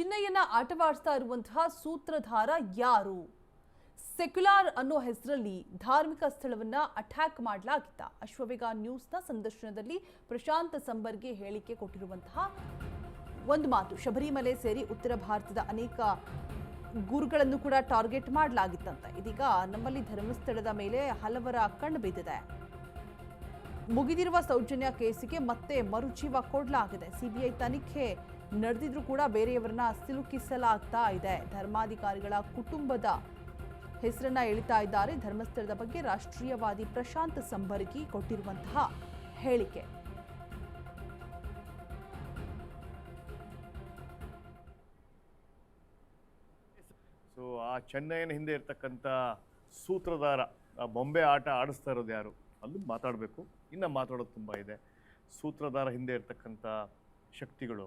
ಚಿನ್ನಯ್ಯನ ಆಟವಾಡಿಸ್ತಾ ಇರುವಂತಹ ಸೂತ್ರಧಾರ ಯಾರು? ಸೆಕ್ಯುಲರ್ ಅನ್ನೋ ಹೆಸರಲ್ಲಿ ಧಾರ್ಮಿಕ ಸ್ಥಳವನ್ನ ಅಟ್ಯಾಕ್ ಮಾಡಲಾಗಿತ್ತ. ಅಶ್ವವೇಗ ನ್ಯೂಸ್ನ ಸಂದರ್ಶನದಲ್ಲಿ ಪ್ರಶಾಂತ್ ಸಂಬರ್ಗೆ ಹೇಳಿಕೆ ಕೊಟ್ಟಿರುವಂತಹ ಒಂದು ಮಾತು. ಶಬರಿಮಲೆ ಸೇರಿ ಉತ್ತರ ಭಾರತದ ಅನೇಕ ಗುರುಗಳನ್ನು ಕೂಡ ಟಾರ್ಗೆಟ್ ಮಾಡಲಾಗಿತ್ತಂತೆ. ಇದೀಗ ನಮ್ಮಲ್ಲಿ ಧರ್ಮಸ್ಥಳದ ಮೇಲೆ ಹಲವರ ಕಣ್ಣು ಬಿದ್ದಿದೆ. ಮುಗಿದಿರುವ ಸೌಜನ್ಯ ಕೇಸಿಗೆ ಮತ್ತೆ ಮರುಜೀವ ಕೊಡಲಾಗಿದೆ. ಸಿಬಿಐ ತನಿಖೆ ನಡೆದಿದ್ರೂ ಕೂಡ ಬೇರೆಯವರನ್ನ ಸಿಲುಕಿಸಲಾಗ್ತಾ ಇದೆ. ಧರ್ಮಾಧಿಕಾರಿಗಳ ಕುಟುಂಬದ ಹೆಸರನ್ನ ಎಳಿತಾ ಇದ್ದಾರೆ. ಧರ್ಮಸ್ಥಳದ ಬಗ್ಗೆ ರಾಷ್ಟ್ರೀಯವಾದಿ ಪ್ರಶಾಂತ್ ಸಂಬರ್ಗಿ ಕೊಟ್ಟಿರುವಂತಹ ಹೇಳಿಕೆ. ಸೊ ಆ ಚೆನ್ನೈನ ಹಿಂದೆ ಇರ್ತಕ್ಕಂಥ ಸೂತ್ರಧಾರ, ಆ ಬೊಂಬೆ ಆಟ ಆಡಿಸ್ತಾ ಇರೋದು ಯಾರು ಅದು ಮಾತಾಡಬೇಕು. ಇನ್ನು ಮಾತಾಡೋದು ತುಂಬ ಇದೆ. ಸೂತ್ರಧಾರ ಹಿಂದೆ ಇರ್ತಕ್ಕಂಥ ಶಕ್ತಿಗಳು,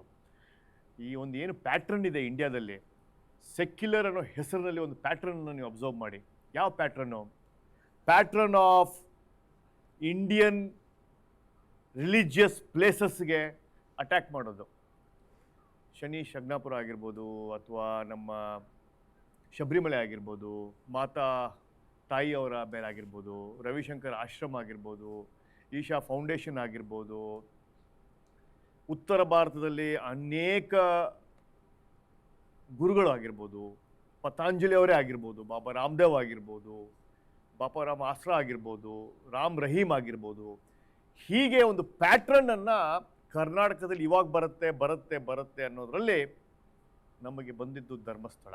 ಈ ಒಂದು ಏನು ಪ್ಯಾಟ್ರನ್ ಇದೆ ಇಂಡಿಯಾದಲ್ಲಿ, ಸೆಕ್ಯುಲರ್ ಅನ್ನೋ ಹೆಸರಿನಲ್ಲಿ ಒಂದು ಪ್ಯಾಟ್ರನ್ನ ನೀವು ಅಬ್ಸರ್ವ್ ಮಾಡಿ. ಯಾವ ಪ್ಯಾಟ್ರನ್ನು? ಪ್ಯಾಟ್ರನ್ ಆಫ್ ಇಂಡಿಯನ್ ರಿಲಿಜಿಯಸ್ ಪ್ಲೇಸಸ್ಗೆ ಅಟ್ಯಾಕ್ ಮಾಡೋದು. ಶನಿ ಶಗ್ನಾಪುರ ಆಗಿರ್ಬೋದು, ಅಥವಾ ನಮ್ಮ ಶಬರಿಮಲೆ ಆಗಿರ್ಬೋದು, ಮಾತಾ ತಾಯಿಯವರ ಮೇಲೆ ಆಗಿರ್ಬೋದು, ರವಿಶಂಕರ್ ಆಶ್ರಮ ಆಗಿರ್ಬೋದು, ಈಶಾ ಫೌಂಡೇಶನ್ ಆಗಿರ್ಬೋದು, ಉತ್ತರ ಭಾರತದಲ್ಲಿ ಅನೇಕ ಗುರುಗಳು ಆಗಿರ್ಬೋದು, ಪತಾಂಜಲಿ ಅವರೇ ಆಗಿರ್ಬೋದು, ಬಾಬಾ ರಾಮದೇವ್ ಆಗಿರ್ಬೋದು, ಬಾಬಾ ರಾಮ್ ಆಸ್ರಾ ಆಗಿರ್ಬೋದು, ರಾಮ್ ರಹೀಮ್ ಆಗಿರ್ಬೋದು, ಹೀಗೆ ಒಂದು ಪ್ಯಾಟ್ರನ್ನನ್ನು ಕರ್ನಾಟಕದಲ್ಲಿ ಇವಾಗ ಬರುತ್ತೆ ಬರುತ್ತೆ ಬರುತ್ತೆ ಅನ್ನೋದ್ರಲ್ಲಿ ನಮಗೆ ಬಂದಿದ್ದು Dharmasthala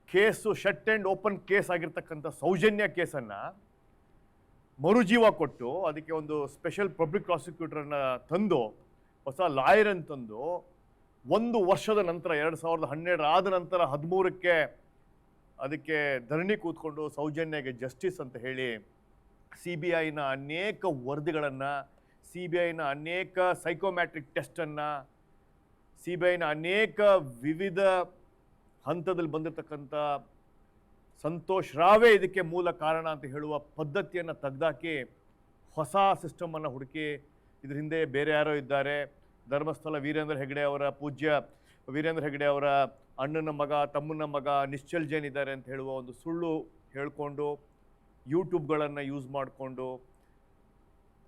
case. Shut and open case ಆಗಿರ್ತಕ್ಕಂಥ ಸೌಜನ್ಯ ಕೇಸನ್ನು ಮರುಜೀವ ಕೊಟ್ಟು ಅದಕ್ಕೆ ಒಂದು ಸ್ಪೆಷಲ್ ಪಬ್ಲಿಕ್ ಪ್ರಾಸಿಕ್ಯೂಟರನ್ನ ತಂದು, ಹೊಸ ಲಾಯರನ್ನು ತಂದು, 1 ವರ್ಷದ ನಂತರ 2012 ಆದ ನಂತರ 13ಕ್ಕೆ ಅದಕ್ಕೆ ಧರಣಿ ಕೂತ್ಕೊಂಡು ಸೌಜನ್ಯಗೆ ಜಸ್ಟಿಸ್ ಅಂತ ಹೇಳಿ CBIನ ಅನೇಕ ವರದಿಗಳನ್ನು, CBIನ ಅನೇಕ ಸೈಕೋಮ್ಯಾಟ್ರಿಕ್ ಟೆಸ್ಟನ್ನು, CBIನ ಅನೇಕ ವಿವಿಧ ಹಂತದಲ್ಲಿ ಬಂದಿರತಕ್ಕಂಥ ಸಂತೋಷ್ ರಾವೇ ಇದಕ್ಕೆ ಮೂಲ ಕಾರಣ ಅಂತ ಹೇಳುವ ಪದ್ಧತಿಯನ್ನು ತೆಗೆದಾಕಿ ಹೊಸ ಸಿಸ್ಟಮನ್ನು ಹುಡುಕಿ ಇದ್ರ ಹಿಂದೆ ಬೇರೆ ಯಾರೋ ಇದ್ದಾರೆ, ಧರ್ಮಸ್ಥಳ ವೀರೇಂದ್ರ ಹೆಗಡೆ ಅವರ ಪೂಜ್ಯ ವೀರೇಂದ್ರ ಹೆಗಡೆ ಅವರ ಅಣ್ಣನ ಮಗ, ತಮ್ಮನ ಮಗ ನಿಶ್ಚಲ್ ಜೈನ್ ಇದ್ದಾರೆ ಅಂತ ಹೇಳುವ ಒಂದು ಸುಳ್ಳು ಹೇಳ್ಕೊಂಡು, ಯೂಟ್ಯೂಬ್ಗಳನ್ನು ಯೂಸ್ ಮಾಡಿಕೊಂಡು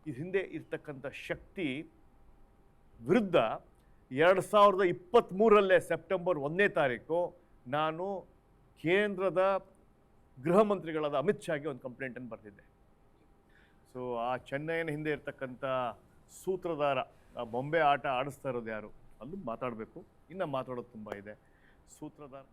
ಇದ್ರ ಹಿಂದೆ ಇರ್ತಕ್ಕಂಥ ಶಕ್ತಿ ವಿರುದ್ಧ 2023 ಸೆಪ್ಟೆಂಬರ್ 1ನೇ ತಾರೀಕು ನಾನು ಕೇಂದ್ರದ ಗೃಹ ಮಂತ್ರಿಗಳಾದ ಅಮಿತ್ ಶಾಗೆ ಒಂದು ಕಂಪ್ಲೇಂಟನ್ನು ಬರೆದಿದ್ದೆ. ಸೊ ಆ ಚೆನ್ನೈನ ಹಿಂದೆ ಇರ್ತಕ್ಕಂಥ ಸೂತ್ರಧಾರ, ಆ ಬೊಂಬೆ ಆಟ ಆಡಿಸ್ತಾ ಇರೋದು ಯಾರು ಅದು ಮಾತಾಡಬೇಕು. ಇನ್ನು ಮಾತಾಡೋದು ತುಂಬ ಇದೆ. ಸೂತ್ರಧಾರ